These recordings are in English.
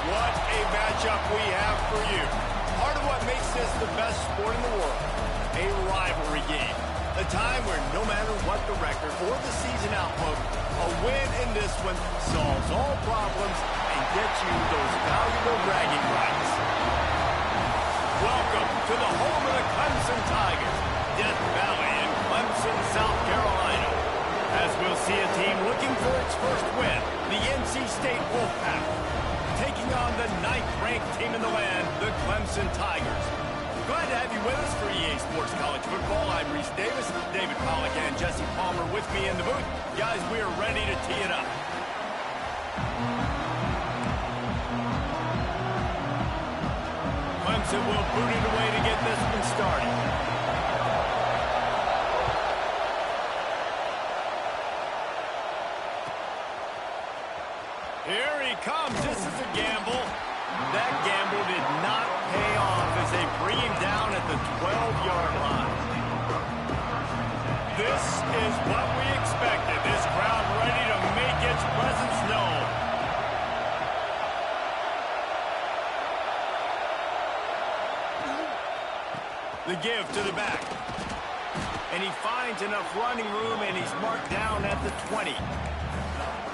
What a matchup we have for you. Part of what makes this the best sport in the world, a rivalry game. A time where no matter what the record or the season outlook, a win in this one solves all problems and gets you those valuable bragging rights. Welcome to the home of the Clemson Tigers, Death Valley in Clemson, South Carolina. As we'll see a team looking for its first win, the NC State Wolfpack, taking on the 9th-ranked team in the land, the Clemson Tigers. Glad to have you with us for EA Sports College Football. I'm Reese Davis, David Pollack, and Jesse Palmer with me in the booth. Guys, we are ready to tee it up. Clemson will boot it away to get this one started. Here he comes. This is a gamble. That gamble did not pay off as they bring him down at the 12-yard line. This is what we expected. This crowd ready to make its presence known. The give to the back. And he finds enough running room, and he's marked down at the 20.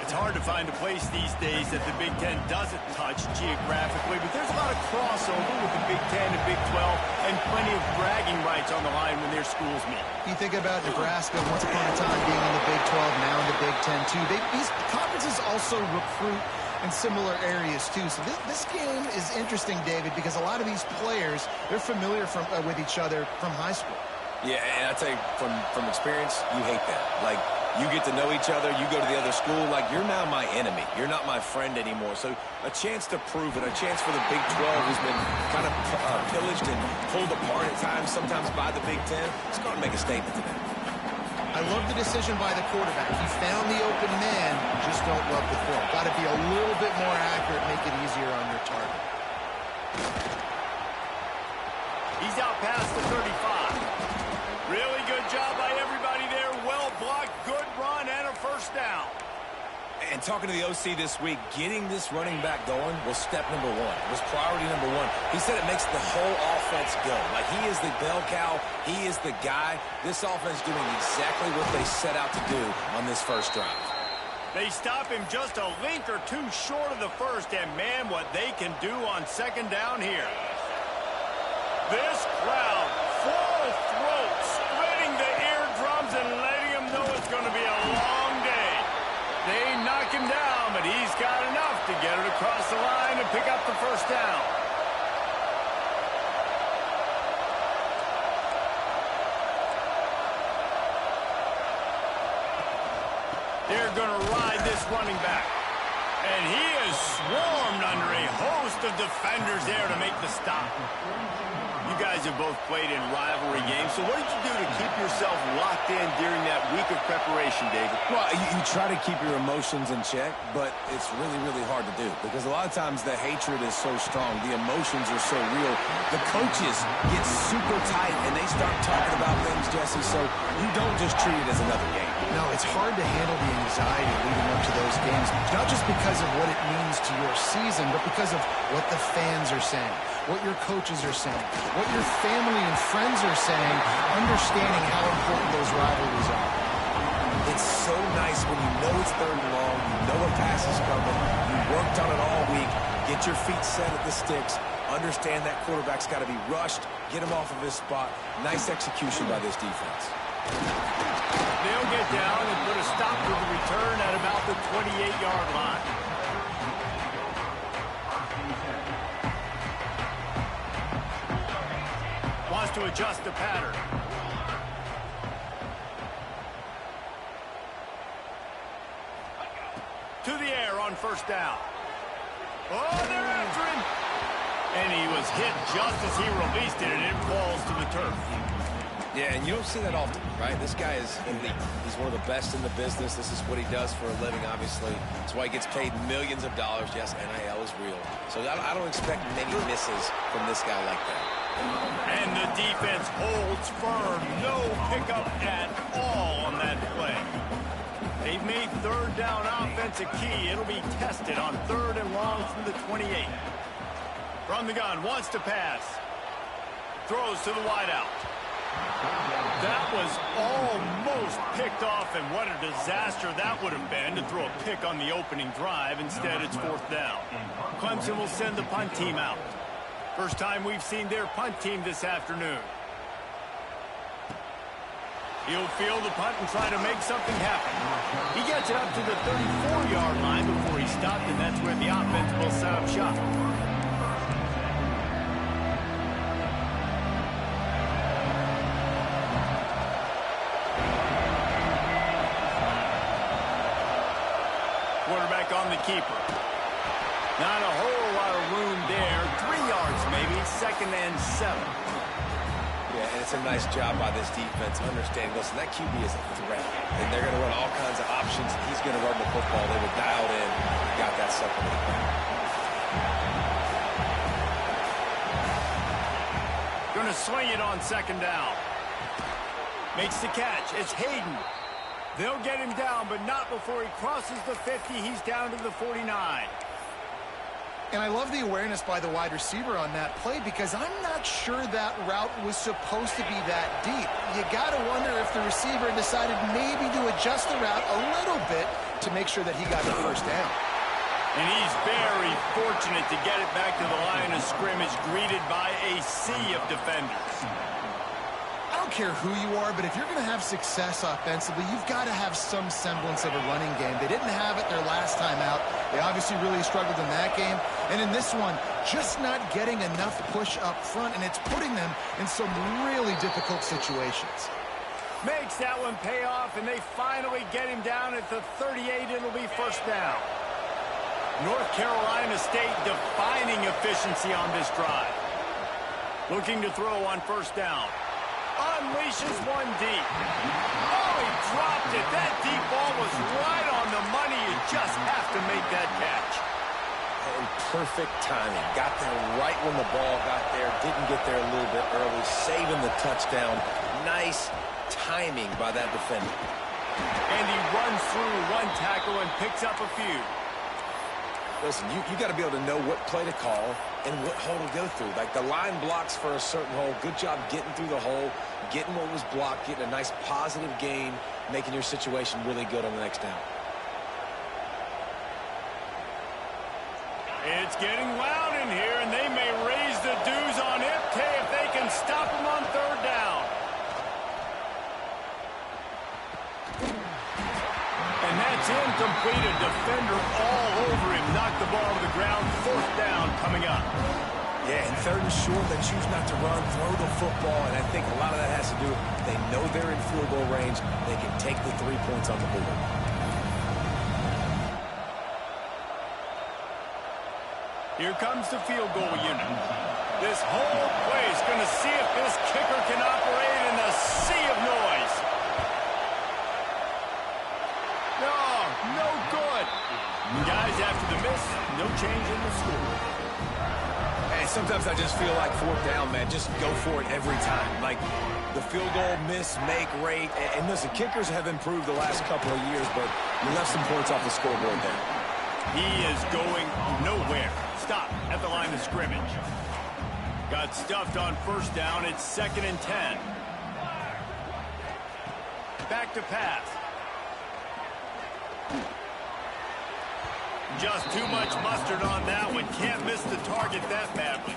It's hard to find a place these days that the Big Ten doesn't touch geographically, but there's a lot of crossover with the Big Ten and Big 12 and plenty of bragging rights on the line when their schools meet. You think about Nebraska once upon a time being in the Big 12, now in the Big Ten too. These conferences also recruit in similar areas too. So this game is interesting, David, because a lot of these players, they're familiar with each other from high school. Yeah, and I tell you, from experience, you hate that. Like, you get to know each other, you go to the other school, like, you're now my enemy. You're not my friend anymore. So a chance to prove it, a chance for the Big 12, who's been kind of pillaged and pulled apart at times, sometimes by the Big Ten. It's going to make a statement today. I love the decision by the quarterback. He found the open man, just don't love the throw. Got to be a little bit more accurate, make it easier on your target. He's out past the 35. Really good job by everybody there. Well blocked, good run, and a first down. And talking to the OC this week, getting this running back going was step number one. It was priority number one. He said it makes the whole offense go. Like, he is the bell cow. He is the guy. This offense doing exactly what they set out to do on this first drive. They stop him just a link or two short of the first, and man, what they can do on second down here. This crowd, full throat, splitting the eardrums and letting him know it's going to be a long day. They knock him down, but he's got enough to get it across the line and pick up the first down. They're going to ride this running back. And he is swarmed under a host of defenders there to make the stop. You guys have both played in rivalry games, so what did you do to keep yourself locked in during that week of preparation, David? Well, you try to keep your emotions in check, but it's really, really hard to do because a lot of times the hatred is so strong. The emotions are so real. The coaches get super tight, and they start talking about things, Jesse, so you don't just treat it as another game. No, it's hard to handle the anxiety leading up to those games, not just because of what it means to your season, but because of what the fans are saying, what your coaches are saying, what your family and friends are saying, understanding how important those rivalries are. It's so nice when you know it's third and long, you know a pass is coming, you worked on it all week, get your feet set at the sticks, understand that quarterback's got to be rushed, get him off of his spot. Nice execution by this defense. They'll get down and put a stop to the return at about the 28-yard line. Wants to adjust the pattern. To the air on first down. Oh, they're after him. And he was hit just as he released it, and it falls to the turf. Yeah, and you don't see that often, right? This guy is elite. He's one of the best in the business. This is what he does for a living, obviously. That's why he gets paid millions of dollars. Yes, NIL is real. So I don't expect many misses from this guy like that. And the defense holds firm. No pickup at all on that play. They've made third down offense a key. It'll be tested on third and long from the 28. From the gun, wants to pass. Throws to the wideout. That was almost picked off, and what a disaster that would have been to throw a pick on the opening drive. Instead, it's fourth down. Clemson will send the punt team out. First time we've seen their punt team this afternoon. He'll field the punt and try to make something happen. He gets it up to the 34-yard line before he stopped, and that's where the offense will set up shop. Quarterback on the keeper. Not a whole lot of room there. 3 yards maybe, second and 7. Yeah, and it's a nice job by this defense understanding, listen, that QB is a threat, and they're going to run all kinds of options. He's going to run the football. They were dialed in. He got that supplement. Going to swing it on second down. Makes the catch. It's Hayden. They'll get him down, but not before he crosses the 50. He's down to the 49. And I love the awareness by the wide receiver on that play because I'm not sure that route was supposed to be that deep. You got to wonder if the receiver decided maybe to adjust the route a little bit to make sure that he got the first down. And he's very fortunate to get it back to the line of scrimmage, greeted by a sea of defenders. I don't care who you are, but if you're going to have success offensively, you've got to have some semblance of a running game. They didn't have it their last time out. They obviously really struggled in that game. And in this one, just not getting enough push up front, and it's putting them in some really difficult situations. Makes that one pay off, and they finally get him down at the 38. It'll be first down. North Carolina State defining efficiency on this drive. Looking to throw on first down. Unleashes one deep. Oh, he dropped it. That deep ball was right on the money. You just have to make that catch. and perfect timing. Got there right when the ball got there. Didn't get there a little bit early. Saving the touchdown. Nice timing by that defender. And he runs through one tackle and picks up a few. Listen, you got to be able to know what play to call and what hole to go through. Like the line blocks for a certain hole. Good job getting through the hole, getting what was blocked, getting a nice positive gain, making your situation really good on the next down. It's getting loud in here, and they may raise the dues on IPK if they can stop him on third down. And that's incomplete. A defender all over him. Knocked the ball to the ground. Fourth down coming up. Yeah, and third and short, they choose not to run, throw the football, and I think a lot of that has to do with they know they're in field goal range. They can take the 3 points on the board. Here comes the field goal unit. This whole play is going to see if this kicker can operate in a sea of noise. No good. Guys, after the miss, no change in the score. Hey, sometimes I just feel like fourth down, man. Just go for it every time. Like the field goal miss, make rate. And listen, kickers have improved the last couple of years, but you left some points off the scoreboard there. He is going nowhere. Stop at the line of scrimmage. Got stuffed on first down. It's 2nd and 10. Back to pass. Just too much mustard on that one. Can't miss the target that badly.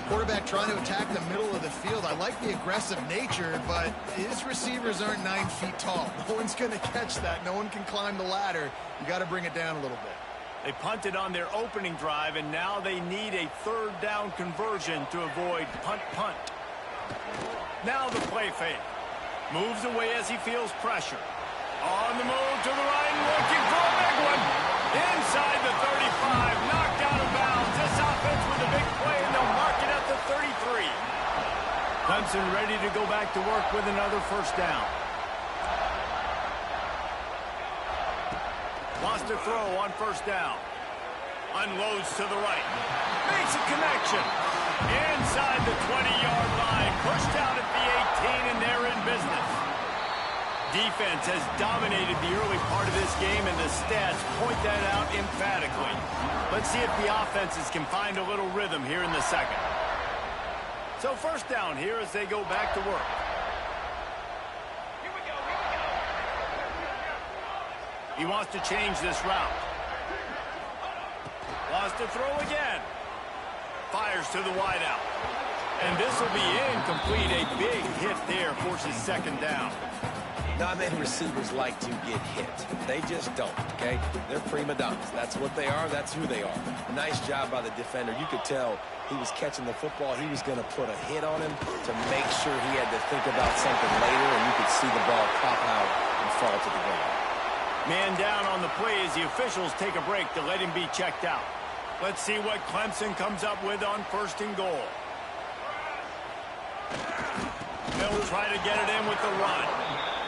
Quarterback trying to attack the middle of the field. I like the aggressive nature, but his receivers aren't 9 feet tall. No one's going to catch that. No one can climb the ladder. You got to bring it down a little bit. They punted on their opening drive, and now they need a third down conversion to avoid punt. Now the play fake. Moves away as he feels pressure. On the move to the right, looking for a big one. Inside the 35, knocked out of bounds. This offense with a big play, and they'll mark it at the 33. Clemson ready to go back to work with another first down. Lost a throw on first down. Unloads to the right. Makes a connection. Inside the 20-yard line. Pushed out at the 18, and they're in business. Defense has dominated the early part of this game, and the stats point that out emphatically. Let's see if the offenses can find a little rhythm here in the second. So first down here as they go back to work. He wants to change this route. Lost to throw again. Fires to the wideout. And this will be incomplete. A big hit there forces second down. Not many receivers like to get hit. They just don't, okay? They're prima donnas. That's what they are. That's who they are. Nice job by the defender. You could tell he was catching the football. He was going to put a hit on him to make sure he had to think about something later, and you could see the ball pop out and fall to the ground. Man down on the play as the officials take a break to let him be checked out. Let's see what Clemson comes up with on first and goal. They'll try to get it in with the run.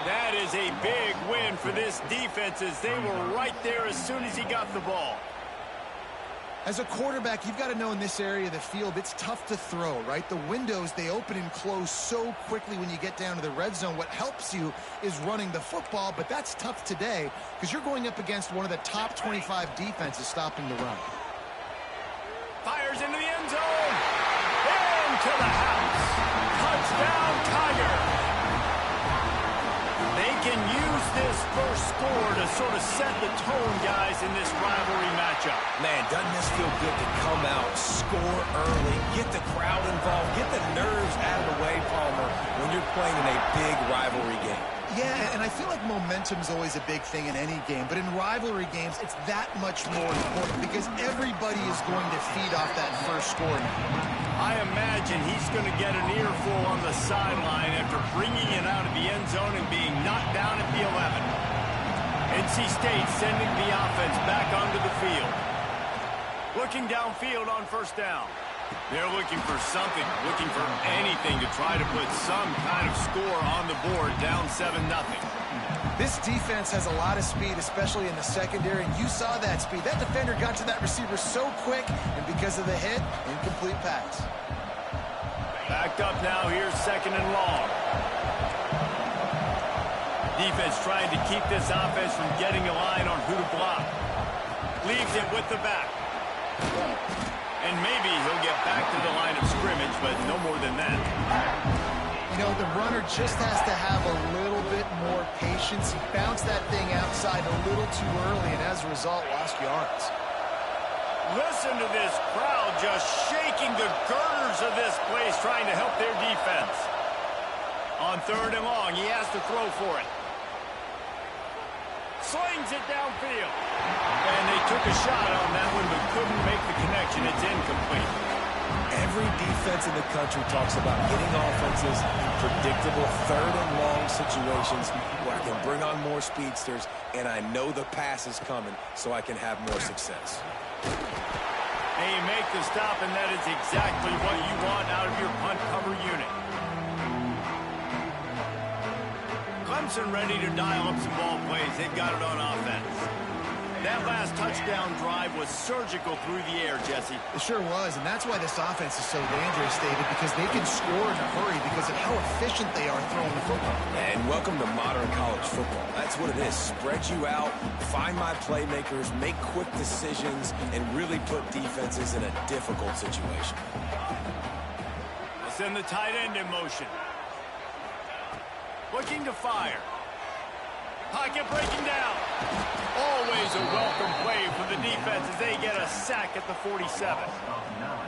That is a big win for this defense as they were right there as soon as he got the ball. As a quarterback, you've got to know in this area of the field, it's tough to throw, right? The windows, they open and close so quickly when you get down to the red zone. What helps you is running the football, but that's tough today because you're going up against one of the top 25 defenses stopping the run. Fires into the end zone. Into the house. Touchdown, Tiger. They can use this first score to sort of set the tone, guys, in this rivalry matchup. Man, doesn't this feel good to come out, score early, get the crowd involved, get the nerves out of the way, Palmer, when you're playing in a big rivalry game? Yeah, and I feel like momentum's always a big thing in any game, but in rivalry games, it's that much more important because everybody is going to feed off that first score. I imagine he's going to get an earful on the sideline after bringing it out of the end zone and being knocked down at the 11. NC State sending the offense back onto the field. Looking downfield on first down. They're looking for something, looking for anything to try to put some kind of score on the board, down 7-0. This defense has a lot of speed, especially in the secondary, and you saw that speed. That defender got to that receiver so quick, and because of the hit, incomplete pass. Backed up now, here's 2nd and long. Defense trying to keep this offense from getting a line on who to block. Leaves it with the back. And maybe he'll get back to the line of scrimmage, but no more than that. You know, the runner just has to have a little bit more patience. He bounced that thing outside a little too early, and as a result, lost yards. Listen to this crowd just shaking the girders of this place, trying to help their defense. On 3rd and long, he has to throw for it. Slings it downfield. And they took a shot on that one, but couldn't make the connection. It's incomplete. Every defense in the country talks about getting offenses in predictable 3rd and long situations where I can bring on more speedsters and I know the pass is coming so I can have more success. And you make the stop, and that is exactly what you want out of your punt cover unit. Clemson ready to dial up some ball plays. They've got it on offense. That last touchdown drive was surgical through the air, Jesse. It sure was, and that's why this offense is so dangerous, David, because they can score in a hurry because of how efficient they are throwing the football. And welcome to modern college football. That's what it is. Spread you out, find my playmakers, make quick decisions, and really put defenses in a difficult situation. Let's send the tight end in motion. Looking to fire. Pocket breaking down. Always a welcome play for the defense as they get a sack at the 47.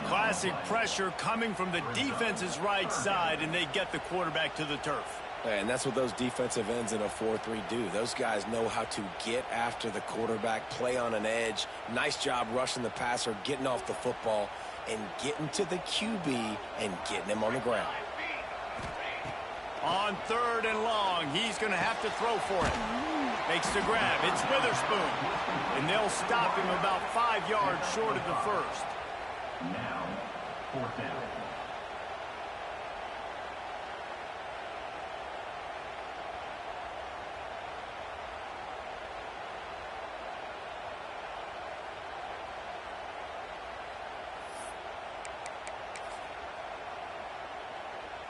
Classic pressure coming from the defense's right side, and they get the quarterback to the turf. And that's what those defensive ends in a 4-3 do. Those guys know how to get after the quarterback, play on an edge. Nice job rushing the passer, getting off the football, and getting to the QB and getting him on the ground. On 3rd and long, he's going to have to throw for it. Makes the grab. It's Witherspoon. And they'll stop him about 5 yards short of the first. Now, 4th down.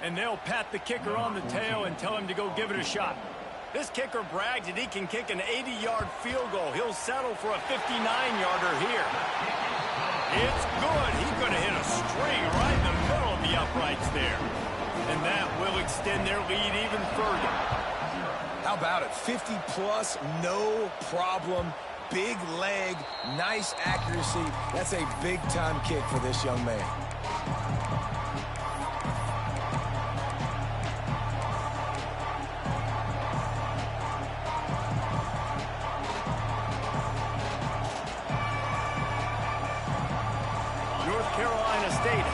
And they'll pat the kicker on the tail and tell him to go give it a shot. This kicker brags that he can kick an 80-yard field goal. He'll settle for a 59-yarder here. It's good. He's going to hit a string right in the middle of the uprights there. And that will extend their lead even further. How about it? 50-plus, no problem. Big leg, nice accuracy. That's a big-time kick for this young man.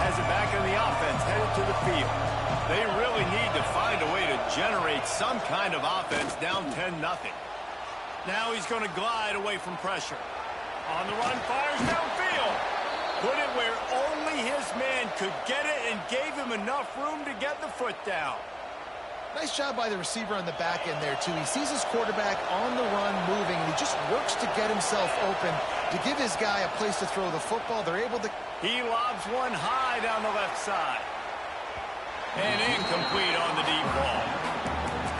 Has it back in the offense, headed to the field. They really need to find a way to generate some kind of offense down 10-0. Now he's going to glide away from pressure. On the run, fires downfield. Put it where only his man could get it and gave him enough room to get the foot down. Nice job by the receiver on the back end there, too. He sees his quarterback on the run moving, and he just works to get himself open to give his guy a place to throw the football. They're able to... He lobs one high down the left side. And incomplete on the deep ball.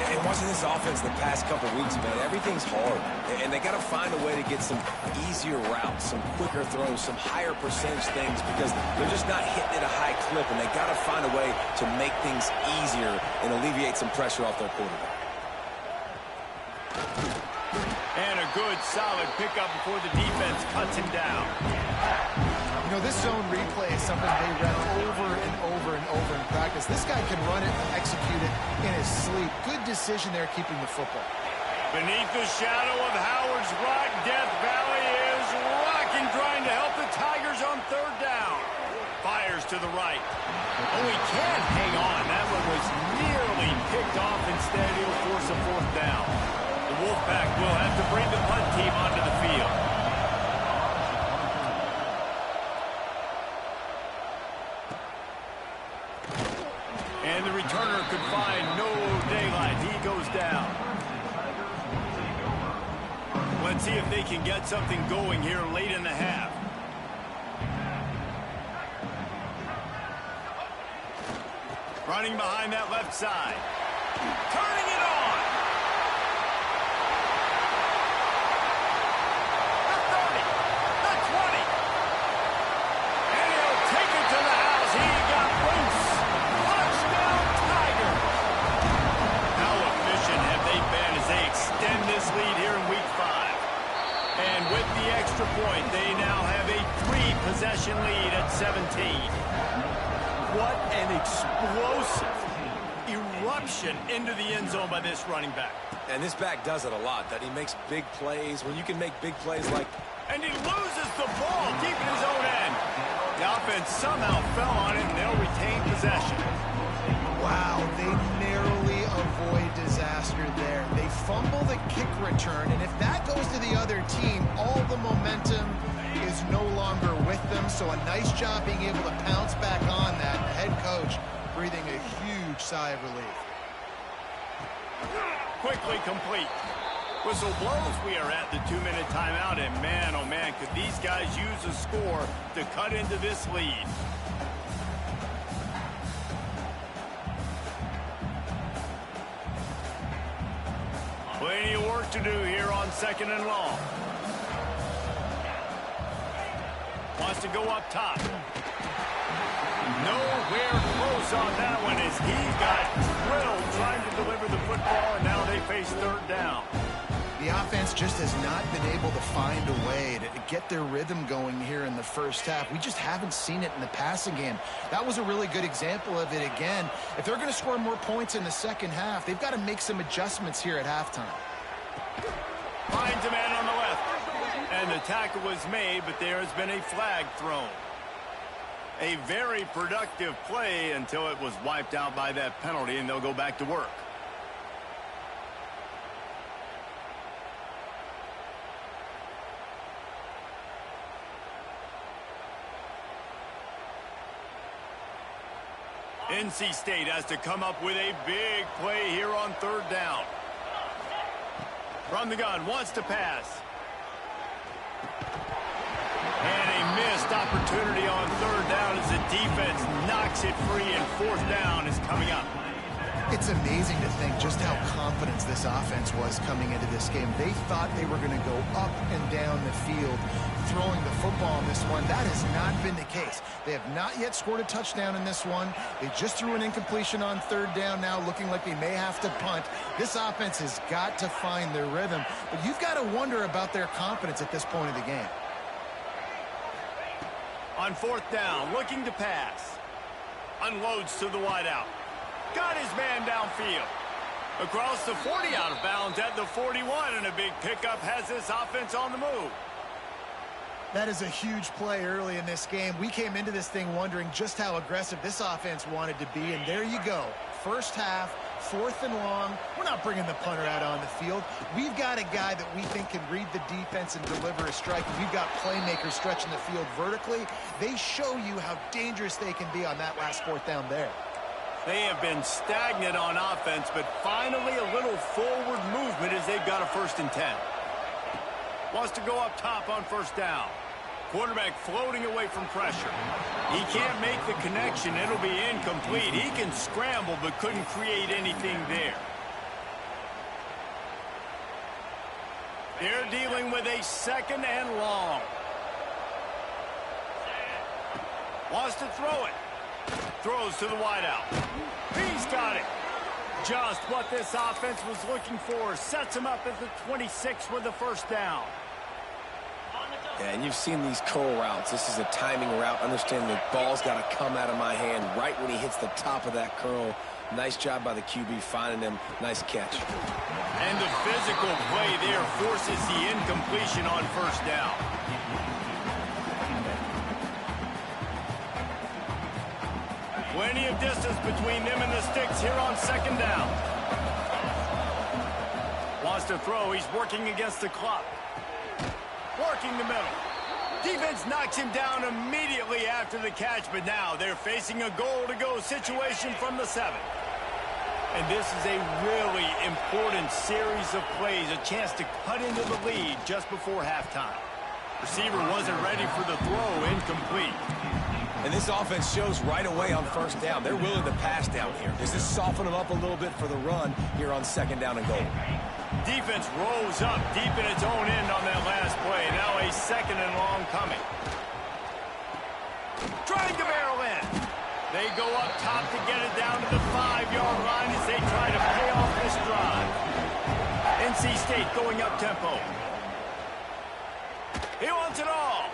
And watching this offense the past couple weeks, man, everything's hard. And they got to find a way to get some easier routes, some quicker throws, some higher percentage things because they're just not hitting at a high clip, and they got to find a way to make things easier and alleviate some pressure off their quarterback. And a good, solid pickup before the defense cuts him down. You know, this zone replay is something they run over and over and over in practice. This guy can run it and execute it in his sleep. Good decision there keeping the football. Beneath the shadow of Howard's Rock, Death Valley is rocking, trying to help the Tigers on 3rd down. Fires to the right. Oh, he can't hang on. That one was nearly picked off. Instead, he'll force a 4th down. The Wolfpack will have to bring the punt team onto the field. and see if they can get something going here late in the half. Running behind that left side. Turning it on. The 30. The 20. And he'll take it to the house. He got loose. Touchdown, Tiger. How efficient have they been as they extend this lead here in Week 5? And with the extra point, they now have a 3-possession lead at 17. What an explosive eruption into the end zone by this running back. And this back does it a lot, that he makes big plays. When you can make big plays like... And he loses the ball deep in his own end. The offense somehow fell on it, and they'll retain possession. Wow, they narrowly avoid disaster there. They fumble the kick return, and if that goes to the other team, all the momentum is no longer with them. So a nice job being able to pounce back on that. The head coach breathing a huge sigh of relief. Quickly complete. Whistle blows. We are at the 2-minute timeout, and man, oh man, could these guys use a score to cut into this lead. Plenty of work to do here on 2nd and long. Wants to go up top. Nowhere close on that one as he got drilled trying to deliver the football, and now they face 3rd down. The offense just has not been able to find a way to get their rhythm going here in the first half. We just haven't seen it in the passing game. That was a really good example of it again. If they're going to score more points in the second half, they've got to make some adjustments here at halftime. Finds a man on the left. And the tackle was made, but there has been a flag thrown. A very productive play until it was wiped out by that penalty, and they'll go back to work. NC State has to come up with a big play here on 3rd down. From the gun, wants to pass. And a missed opportunity on 3rd down as the defense knocks it free, and 4th down is coming up. It's amazing to think just how confident this offense was coming into this game. They thought they were going to go up and down the field throwing the football in this one. That has not been the case. They have not yet scored a touchdown in this one. They just threw an incompletion on 3rd down now, looking like they may have to punt. This offense has got to find their rhythm, but you've got to wonder about their confidence at this point of the game. On 4th down, looking to pass. Unloads to the wideout. Got his man downfield. Across the 40, out of bounds at the 41, and a big pickup has this offense on the move. That is a huge play early in this game. We came into this thing wondering just how aggressive this offense wanted to be, and there you go. First half, 4th and long. We're not bringing the punter out on the field. We've got a guy that we think can read the defense and deliver a strike. And we've got playmakers stretching the field vertically. They show you how dangerous they can be on that last 4th down there. They have been stagnant on offense, but finally a little forward movement as they've got a 1st and 10. Wants to go up top on 1st down. Quarterback floating away from pressure. He can't make the connection. It'll be incomplete. He can scramble, but couldn't create anything there. They're dealing with a 2nd and long. Wants to throw it. Throws to the wideout. He's got it. Just what this offense was looking for. Sets him up at the 26 with the 1st down. Yeah, and you've seen these curl routes. This is a timing route. Understand the ball's got to come out of my hand right when he hits the top of that curl. Nice job by the QB finding him. Nice catch. And the physical play there forces the incompletion on 1st down. Plenty of distance between them and the sticks here on 2nd down. Wants to throw. He's working against the clock. Working the middle. Defense knocks him down immediately after the catch, but now they're facing a goal-to-go situation from the 7. And this is a really important series of plays, a chance to cut into the lead just before halftime. Receiver wasn't ready for the throw, incomplete. And this offense shows right away on first down. They're willing to pass down here. Does this soften them up a little bit for the run here on second down and goal? Defense rolls up deep in its own end on that last play. Now a second and long coming. Trying to barrel in. They go up top to get it down to the 5-yard line as they try to pay off this drive. NC State going up tempo. He wants it all.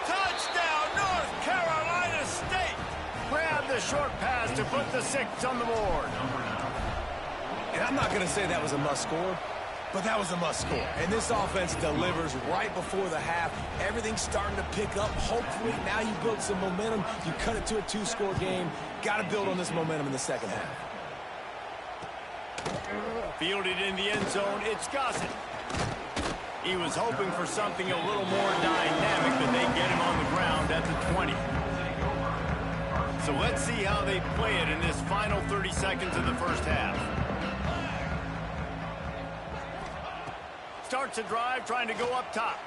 Touchdown, North Carolina State. Grab the short pass to put the 6 on the board. And I'm not going to say that was a must score, but that was a must score. And this offense delivers right before the half. Everything's starting to pick up. Hopefully now you build some momentum. You cut it to a 2-score game. Got to build on this momentum in the second half. Fielded in the end zone, it's Gossett. He was hoping for something a little more dynamic, but they get him on the ground at the 20. So let's see how they play it in this final 30 seconds of the first half. Starts a drive trying to go up top.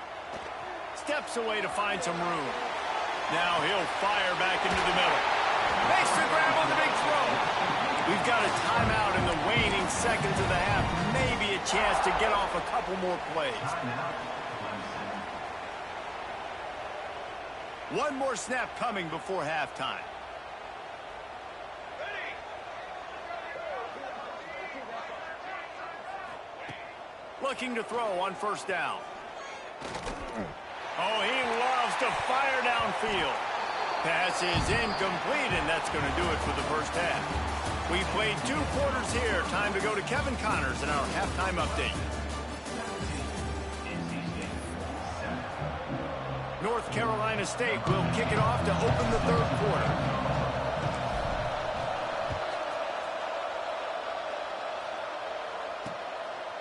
Steps away to find some room. Now he'll fire back into the middle. Makes the grab on the big throw. We've got a timeout in the waning seconds of the half. Maybe a chance to get off a couple more plays. One more snap coming before halftime. Looking to throw on first down. Oh, he loves to fire downfield. Pass is incomplete, and that's going to do it for the first half. We played 2 quarters here. Time to go to Kevin Connors in our halftime update. North Carolina State will kick it off to open the third quarter.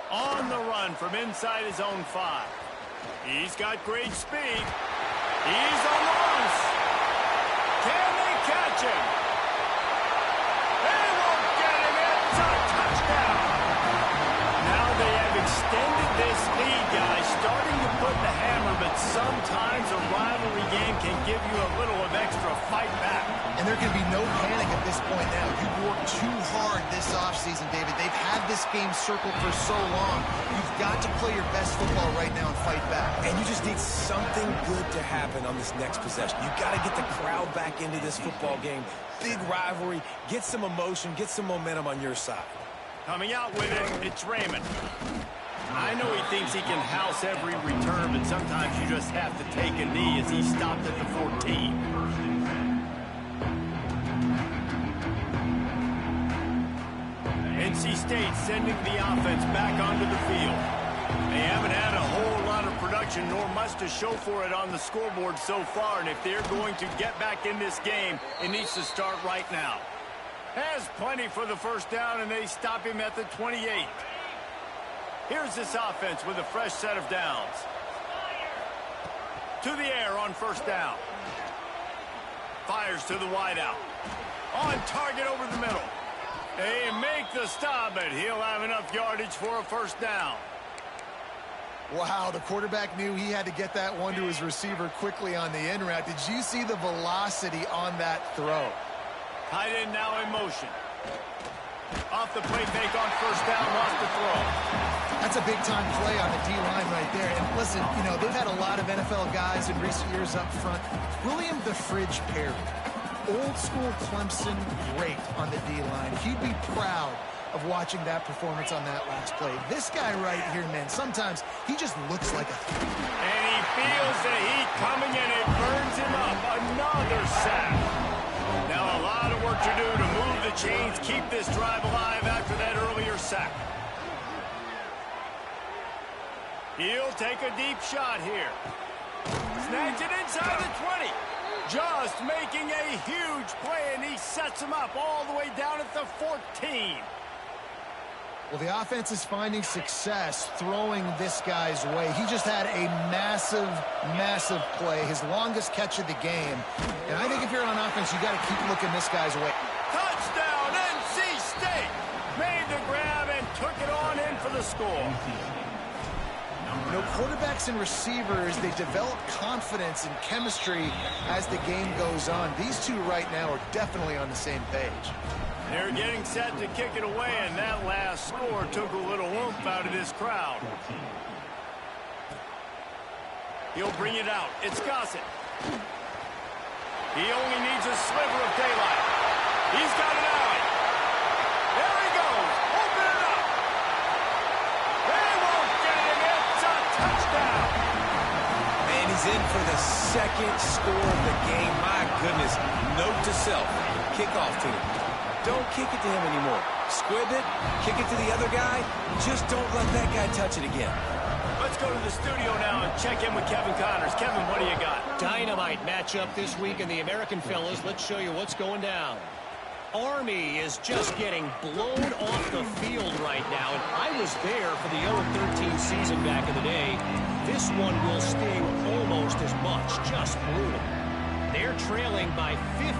On the run from inside his own 5. He's got great speed. He's on the loose. Can they catch him? They won't get him. It's a touchdown. Now they have extended this lead, guys, starting to put the hammer, but sometimes a rivalry game can give you a little of extra fight back. And there can be no panic at this point now. You've worked too hard this offseason, David. They've had this game circled for so long. You've got to play your best football right now and fight back. And you just need something good to happen on this next possession. You've got to get the crowd back into this football game. Big rivalry. Get some emotion. Get some momentum on your side. Coming out with it, it's Raymond. I know he thinks he can house every return, but sometimes you just have to take a knee as he stopped at the 14. NC State sending the offense back onto the field. They haven't had a whole lot of production, nor much to show for it on the scoreboard so far, and if they're going to get back in this game, it needs to start right now. Has plenty for the first down, and they stop him at the 28. Here's this offense with a fresh set of downs. To the air on first down. Fires to the wideout. On target over the middle. They make the stop, but he'll have enough yardage for a first down. Wow, the quarterback knew he had to get that one to his receiver quickly on the in route. Did you see the velocity on that throw? Tight end now in motion. Off the play fake on first down, lost the throw. That's a big-time play on the D-line right there. And listen, you know, they've had a lot of NFL guys in recent years up front. William the Fridge Perry, old-school Clemson great on the D-line. He'd be proud of watching that performance on that last play. This guy right here, man, sometimes he just looks like a... And he feels the heat coming, and it burns him up. Another sack. Now a lot of work to do to move the chains, keep this drive alive after that earlier sack. He'll take a deep shot here. Snags it inside the 20. Just making a huge play, and he sets him up all the way down at the 14. Well, the offense is finding success throwing this guy's way. He just had a massive, massive play, his longest catch of the game. And I think if you're on offense, you got to keep looking this guy's way. Touchdown, NC State! score. You know, quarterbacks and receivers, they develop confidence and chemistry as the game goes on. These two right now are definitely on the same page. They're getting set to kick it away, and that last score took a little oomph out of this crowd. He'll bring it out. It's Gossett. He only needs a sliver of daylight. He's got an alley. There he goes. Open it up. They won't get it in. It's a touchdown. And he's in for the second score of the game. My goodness. Note to self. Kickoff team. Don't kick it to him anymore. Squib it. Kick it to the other guy. Just don't let that guy touch it again. Let's go to the studio now and check in with Kevin Connors. Kevin, what do you got? Dynamite matchup this week in the American, fellas. Let's show you what's going down. Army is just getting blown off the field right now, and I was there for the 0-13 season back in the day. This one will sting almost as much. Just brutal. They're trailing by 15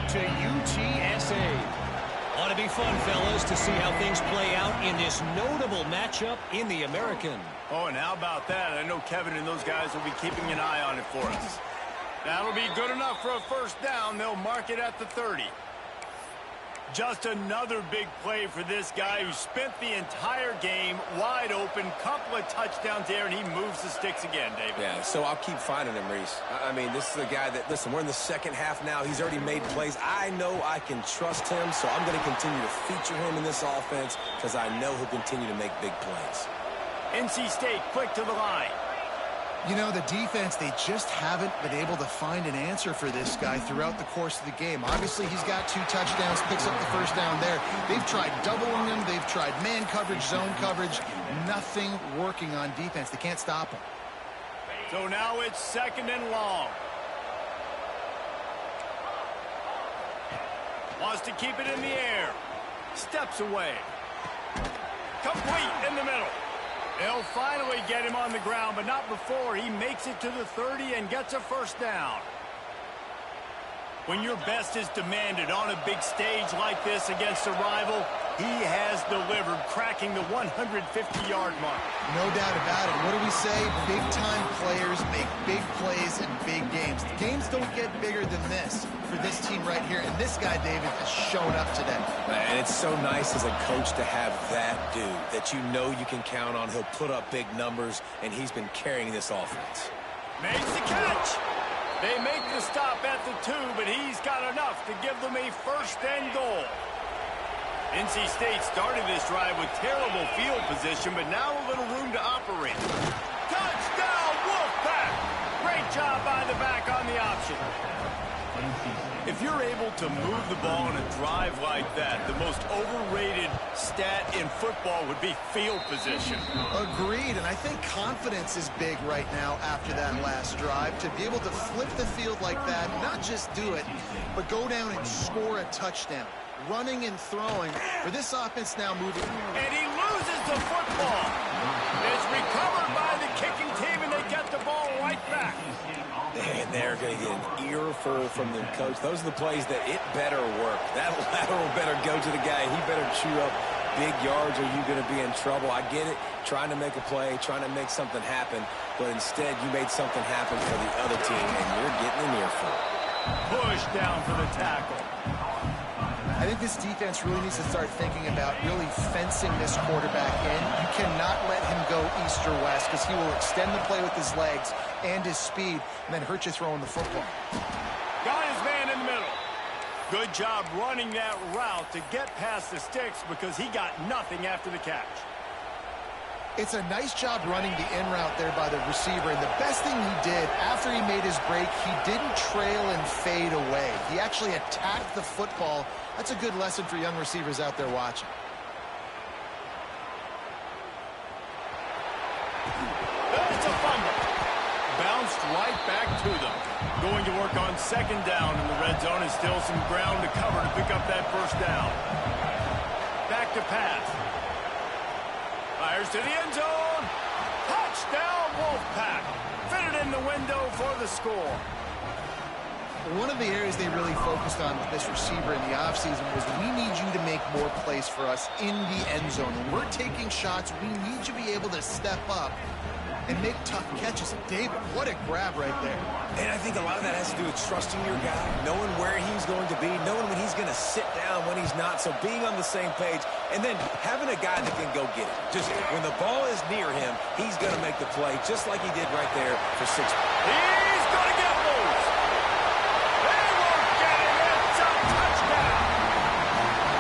to UTSA. Ought to be fun, fellas, to see how things play out in this notable matchup in the American. Oh, and how about that? I know Kevin and those guys will be keeping an eye on it for us. That'll be good enough for a first down. They'll mark it at the 30. Just another big play for this guy who spent the entire game wide open. Couple of touchdowns there, and he moves the sticks again, David. Yeah, so I'll keep finding him, Reese. I mean, this is a guy that, listen, we're in the second half now. He's already made plays. I know I can trust him, so I'm going to continue to feature him in this offense because I know he'll continue to make big plays. NC State quick to the line. You know, the defense, they just haven't been able to find an answer for this guy throughout the course of the game. Obviously, he's got 2 touchdowns, picks up the first down there. They've tried doubling him. They've tried man coverage, zone coverage. Nothing working on defense. They can't stop him. So now it's second and long. Wants to keep it in the air. Steps away. Complete in the middle. They'll finally get him on the ground, but not before he makes it to the 30 and gets a first down. When your best is demanded on a big stage like this against a rival, he has delivered, cracking the 150-yard mark. No doubt about it. What do we say? Big-time players make big plays in big games. The games don't get bigger than this for this team right here, and this guy, David, has shown up today. And it's so nice as a coach to have that dude that you know you can count on. He'll put up big numbers, and he's been carrying this offense. Makes the catch. They make the stop at the 2, but he's got enough to give them a first and goal. NC State started this drive with terrible field position, but now a little room to operate. Touchdown, Wolfpack! Great job by the back on the option. If you're able to move the ball in a drive like that, the most overrated stat in football would be field position. Agreed, and I think confidence is big right now after that last drive. To be able to flip the field like that, not just do it, but go down and score a touchdown. Running and throwing for this offense now moving. And he loses the football. It's recovered by the kicking team, and they get the ball right back. And they're going to get an earful from the coach. Those are the plays that it better work. That lateral better go to the guy. He better chew up big yards or you're going to be in trouble. I get it, trying to make a play, trying to make something happen, but instead you made something happen for the other team, and you're getting an earful. Push down for the tackle. I think this defense really needs to start thinking about really fencing this quarterback in. You cannot let him go east or west because he will extend the play with his legs and his speed and then hurt you throwing the football. Got his man in the middle. Good job running that route to get past the sticks because he got nothing after the catch. It's a nice job running the in route there by the receiver, and the best thing he did after he made his break, he didn't trail and fade away. He actually attacked the football. That's a good lesson for young receivers out there watching. That's a fumble. Bounced right back to them. Going to work on second down in the red zone, and still some ground to cover to pick up that first down. Back to pass. Fires to the end zone. Touchdown, Wolfpack. Fitted in the window for the score. one of the areas they really focused on with this receiver in the offseason was we need you to make more plays for us in the end zone. When we're taking shots, we need you to be able to step up and make tough catches. And David, what a grab right there. And I think a lot of that has to do with trusting your guy, knowing where he's going to be, knowing when he's going to sit down, when he's not. So being on the same page, and then having a guy that can go get it. Just when the ball is near him, he's going to make the play, just like he did right there for 6. He's going to get loose. They won't get him. It's a touchdown.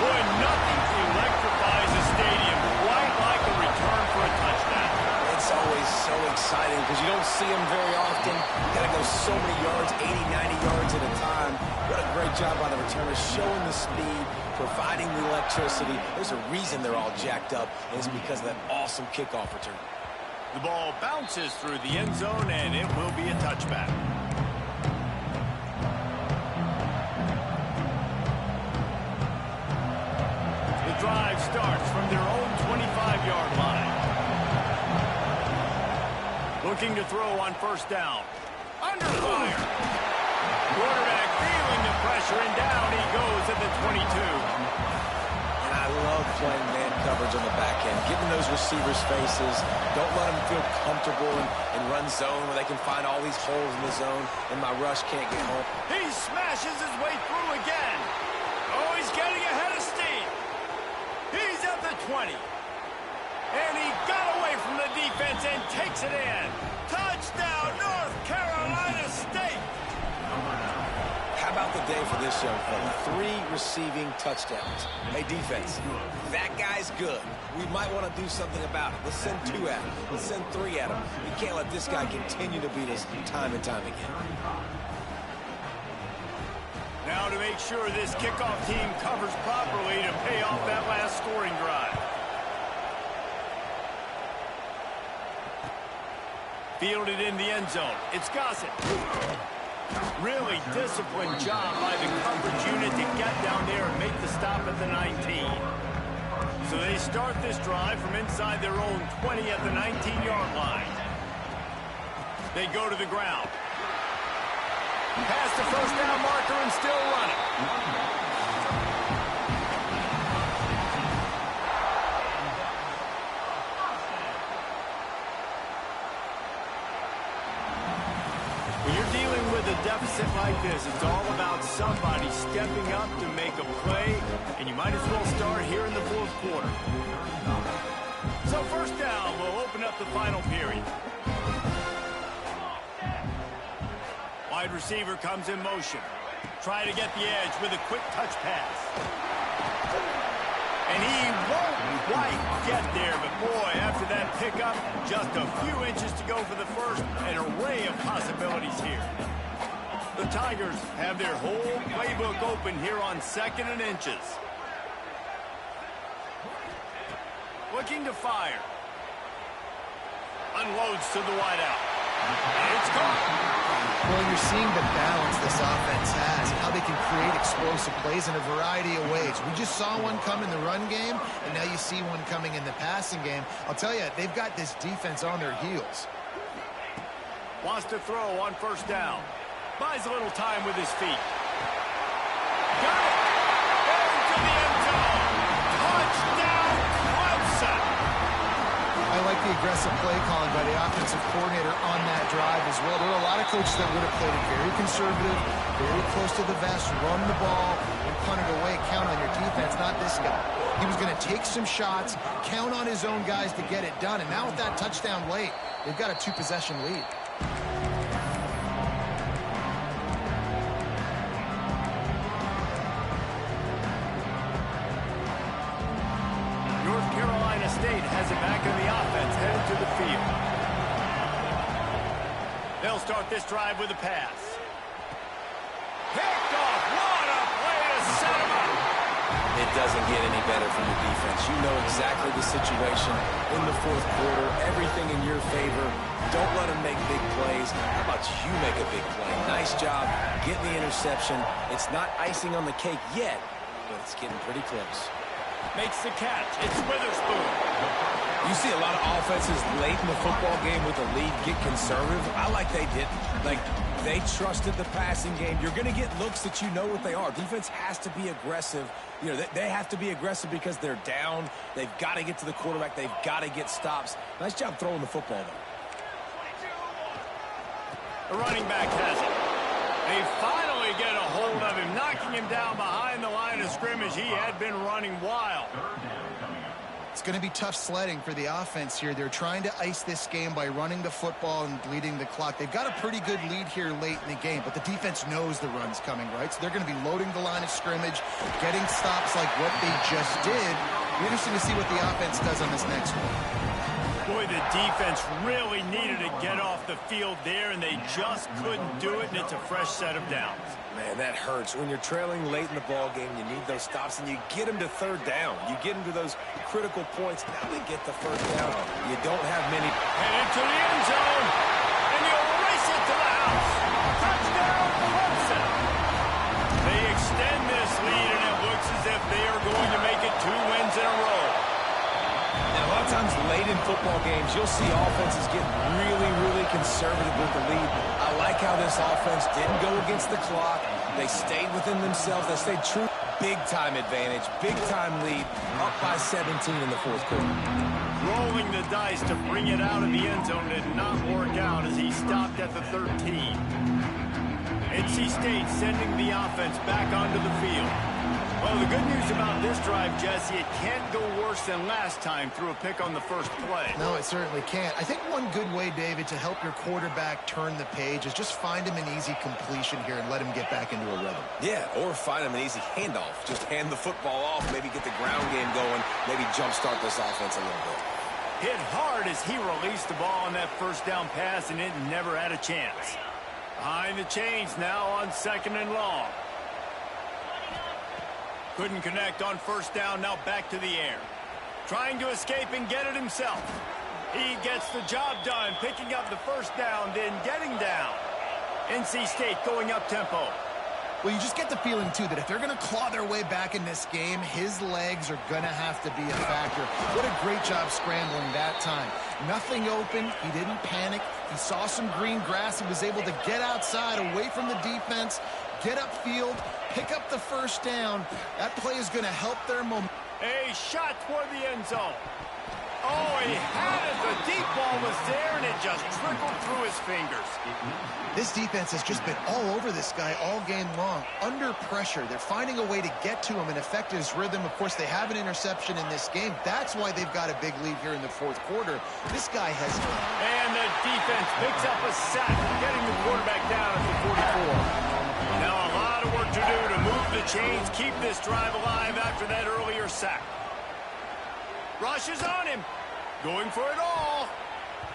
Boy, nothing electrifies a stadium quite like a return for a touchdown. It's always so exciting because you don't see them very often. Got to go so many yards, 80, 90 yards at a time. What a great job by the returner, showing the speed, providing the electricity. There's a reason they're all jacked up, and it's because of that awesome kickoff return. The ball bounces through the end zone, and it will be a touchback. The drive starts from their own 25-yard line. Looking to throw on first down. Under fire. Quarterback feeling the pressure, and down he goes at the 22. And I love playing man coverage on the back end, getting those receivers' faces. Don't let them feel comfortable and run zone where they can find all these holes in the zone, and my rush can't get home. He smashes his way through again. Oh, he's getting ahead of steam. He's at the 20. And he got away from the defense and takes it in. Touchdown, North Carolina State. How about the day for this young fella? 3 receiving touchdowns. Hey, defense, that guy's good. We might want to do something about it. Let's send 2 at him. Let's send 3 at him. We can't let this guy continue to beat us time and time again. Now to make sure this kickoff team covers properly to pay off that last scoring drive. Fielded in the end zone. It's Gossett. Really disciplined job by the coverage unit to get down there and make the stop at the 19. So they start this drive from inside their own 20 at the 19-yard line. They go to the ground. Past the first down marker and still running. When you're dealing with a deficit like this, it's all about somebody stepping up to make a play, and you might as well start here in the fourth quarter. So first down will open up the final period. Wide receiver comes in motion. Try to get the edge with a quick touch pass. And he won't quite get there, but boy, after that pickup, just a few inches to go for the first. An array of possibilities here. The Tigers have their whole playbook open here on 2nd and inches. Looking to fire. Unloads to the wideout. It's gone. Well, you're seeing the balance this offense has and how they can create explosive plays in a variety of ways. We just saw one come in the run game, and now you see one coming in the passing game. I'll tell you, they've got this defense on their heels. Wants to throw on first down. Buys a little time with his feet. Got it! Into the end zone! Touchdown, Clemson! I like the aggressive play calling by the offensive coordinator on that drive as well. There are a lot of coaches that would have played it very conservative, very close to the vest, run the ball, and punt it away, count on your defense, not this guy. He was going to take some shots, count on his own guys to get it done, and now with that touchdown late, they've got a 2-possession lead. North Carolina State has it back in the offense, headed to the field. They'll start this drive with a pass. Picked off. What a play to set him up. It doesn't get any better from the defense. You know exactly the situation in the fourth quarter. Everything in your favor. Don't let them make big plays. How about you make a big play? Nice job getting the interception. It's not icing on the cake yet, but it's getting pretty close. Makes the catch. It's Witherspoon. You see a lot of offenses late in the football game with the lead get conservative. I like they didn't. Like, They trusted the passing game. You're going to get looks that you know what they are. Defense has to be aggressive. You know, they have to be aggressive because they're down. They've got to get to the quarterback. They've got to get stops. Nice job throwing the football, though. The running back has it. They finally get a hold of him, knocking him down behind the line of scrimmage. He had been running wild. It's going to be tough sledding for the offense here. They're trying to ice this game by running the football and bleeding the clock. They've got a pretty good lead here late in the game, but the defense knows the run's coming, right? So they're going to be loading the line of scrimmage, getting stops like what they just did. Be interesting to see what the offense does on this next one. Boy, the defense really needed to get off the field there, and they just couldn't do it, and it's a fresh set of downs. Man, that hurts. When you're trailing late in the ball game, you need those stops, and you get them to third down. You get them to those critical points. Now they get the first down. You don't have many. And into the end zone, and you'll race it to the house. Touchdown, Clemson. They extend this lead, and it looks as if they are going to make it 2 wins in a row. Now, a lot of times late in football games, you'll see offenses get really, really conservative with the lead. I like how this offense didn't go against the clock. They stayed within themselves. They stayed true. Big-time advantage, big-time lead, up by 17 in the fourth quarter. Rolling the dice to bring it out of the end zone did not work out as he stopped at the 13. NC State sending the offense back onto the field. Well, the good news about this drive, Jesse, it can't go worse than last time through a pick on the first play. No, it certainly can't. I think one good way, David, to help your quarterback turn the page is just find him an easy completion here and let him get back into a rhythm. Yeah, or find him an easy handoff. Just hand the football off, maybe get the ground game going, maybe jumpstart this offense a little bit. Hit hard as he released the ball on that first down pass, and it never had a chance. Behind the chains now on 2nd and long. Couldn't connect on first down, now back to the air. Trying to escape and get it himself. He gets the job done, picking up the first down, then getting down. NC State going up tempo. Well, you just get the feeling, too, that if they're going to claw their way back in this game, his legs are going to have to be a factor. What a great job scrambling that time. Nothing open. He didn't panic. He saw some green grass. He was able to get outside, away from the defense, get upfield, pick up the first down. That play is going to help their momentum. A shot toward the end zone. Oh, he had it. The deep ball was there, and it just trickled through his fingers. This defense has just been all over this guy all game long. Under pressure. They're finding a way to get to him and affect his rhythm. Of course, they have an interception in this game. That's why they've got a big lead here in the fourth quarter. This guy has... And the defense picks up a sack, getting the quarterback down at the 44. Now a lot of work to do to move the chains, keep this drive alive after that earlier sack. Rushes on him, going for it all.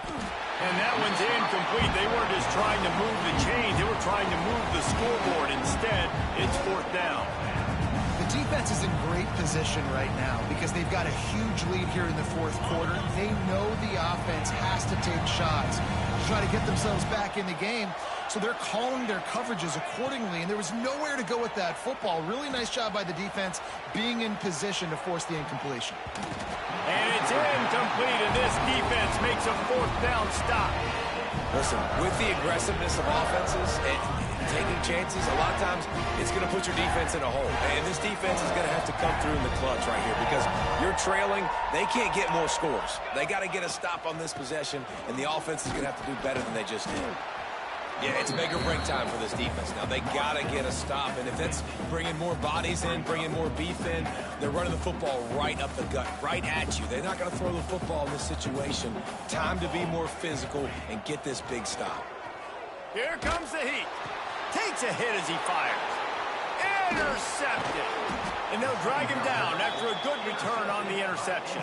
And that one's incomplete. They weren't just trying to move the chains, they were trying to move the scoreboard. Instead, it's 4th down. The defense is in great position right now because they've got a huge lead here in the fourth quarter. They know the offense has to take shots to try to get themselves back in the game. So they're calling their coverages accordingly, and there was nowhere to go with that football. Really nice job by the defense being in position to force the incompletion. And it's incomplete, and this defense makes a 4th down stop. Listen, with the aggressiveness of offenses and taking chances, a lot of times it's going to put your defense in a hole. And this defense is going to have to come through in the clutch right here because you're trailing. They can't get more scores. They got to get a stop on this possession, and the offense is going to have to do better than they just did. Yeah, it's make or break time for this defense. Now, they got to get a stop, and if that's bringing more bodies in, bringing more beef in, they're running the football right up the gut, right at you. They're not going to throw the football in this situation. Time to be more physical and get this big stop. Here comes the heat. Takes a hit as he fires. Intercepted. And they'll drag him down after a good return on the interception.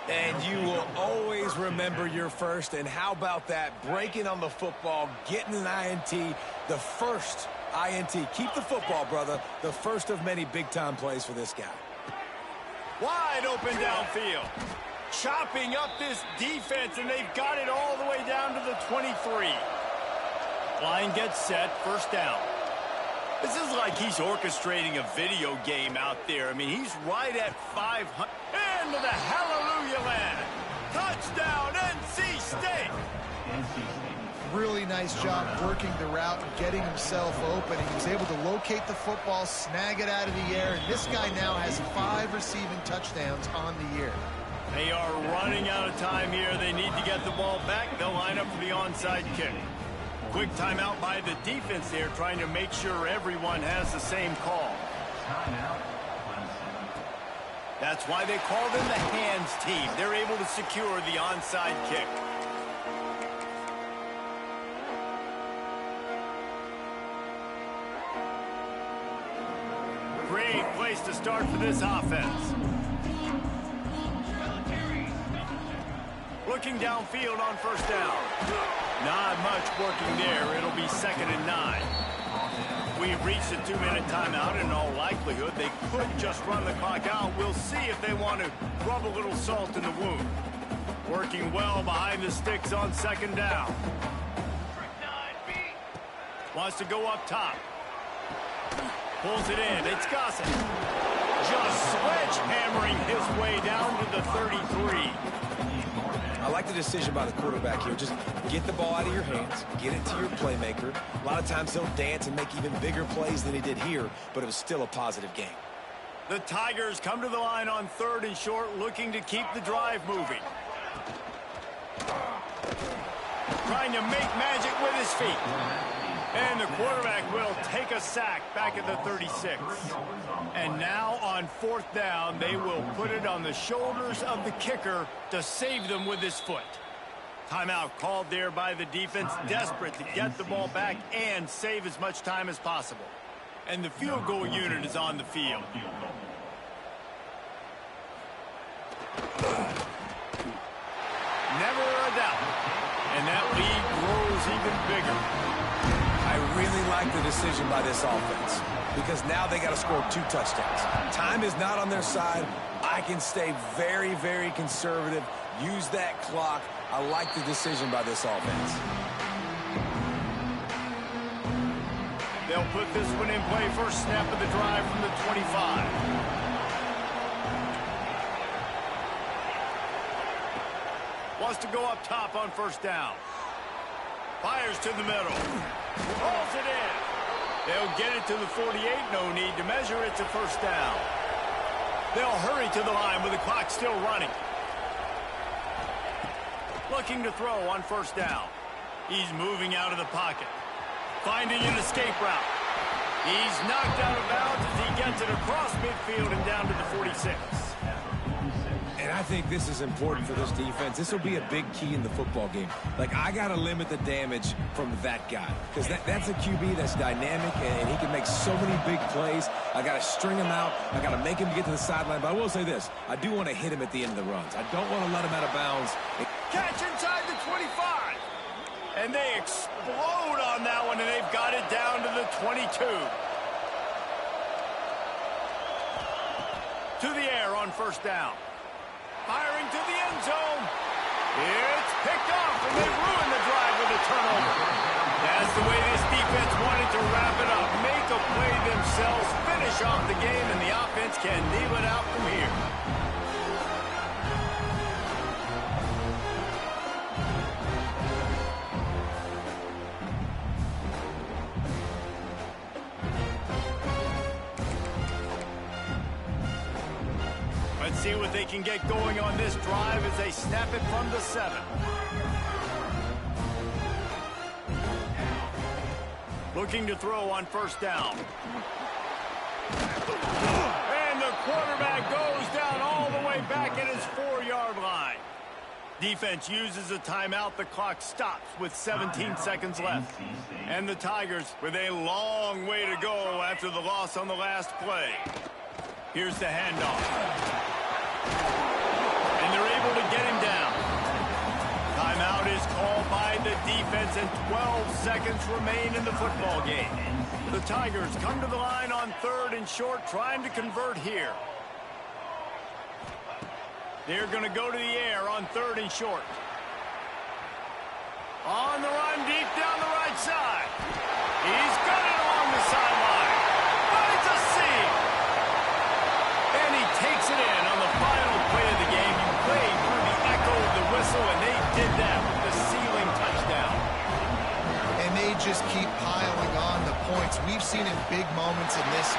And you will always remember your first. And how about that? Breaking on the football, getting an INT, the first INT. Keep the football, brother. The first of many big-time plays for this guy. Wide open downfield. Chopping up this defense, and they've got it all the way down to the 23. Line gets set, first down. This is like he's orchestrating a video game out there. I mean, he's right at 500. Into the hallelujah land. Touchdown, NC State. really nice job working the route and getting himself open. He was able to locate the football, snag it out of the air, and this guy now has 5 receiving touchdowns on the year. They are running out of time here. They need to get the ball back. They'll line up for the onside kick. Quick timeout by the defense there, trying to make sure everyone has the same call. That's why they call them the hands team. They're able to secure the onside kick. Great place to start for this offense. Looking downfield on first down. Not much working there. It'll be 2nd and 9. We've reached a 2-minute timeout. In all likelihood, they could just run the clock out. We'll see if they want to rub a little salt in the wound. Working well behind the sticks on 2nd down. Wants to go up top. Pulls it in. It's Gossett. Just sledgehammering his way down to the 33. I like the decision by the quarterback here. Just get the ball out of your hands, get it to your playmaker. A lot of times he'll dance and make even bigger plays than he did here, but it was still a positive game. The Tigers come to the line on 3rd and short, looking to keep the drive moving. Trying to make magic with his feet. And the quarterback will take a sack back at the 36. And now on 4th down, they will put it on the shoulders of the kicker to save them with his foot. Timeout called there by the defense, desperate to get the ball back and save as much time as possible. And the field goal unit is on the field. Never a doubt. And that lead grows even bigger. I really like the decision by this offense because now they got to score 2 touchdowns. Time is not on their side. I can stay very, very conservative, use that clock. I like the decision by this offense. They'll put this one in play. First snap of the drive from the 25. Wants to go up top on 1st down. Fires to the middle. Rolls it in. They'll get it to the 48. No need to measure. It's a 1st down. They'll hurry to the line with the clock still running. Looking to throw on 1st down. He's moving out of the pocket. Finding an escape route. He's knocked out of bounds as he gets it across midfield and down to the 46. And I think this is important for this defense. This will be a big key in the football game. Like, I got to limit the damage from that guy because that's a QB that's dynamic, and he can make so many big plays. I got to string him out. I got to make him get to the sideline. But I will say this. I do want to hit him at the end of the runs. I don't want to let him out of bounds. Catch inside the 25. And they explode on that one, and they've got it down to the 22. To the air on 1st down. Firing to the end zone. It's picked off, and they ruin the drive with a turnover. That's the way this defense wanted to wrap it up. Make a play themselves, finish off the game, and the offense can kneel it out from here. Let's see what they can get going on this drive as they snap it from the 7. Looking to throw on 1st down. And the quarterback goes down all the way back at his 4-yard line. Defense uses a timeout. The clock stops with 17 seconds left. And the Tigers with a long way to go after the loss on the last play. Here's the handoff. And they're able to get him down. Timeout is called by the defense, and 12 seconds remain in the football game. The Tigers come to the line on 3rd and short, trying to convert here. They're going to go to the air on 3rd and short. On the run, deep down the right side. He's got it along the sideline. But it's a seam. And he takes it in on the final play of the game. You played through the echo of the whistle, and they did that with the sealing touchdown. big moments in this game.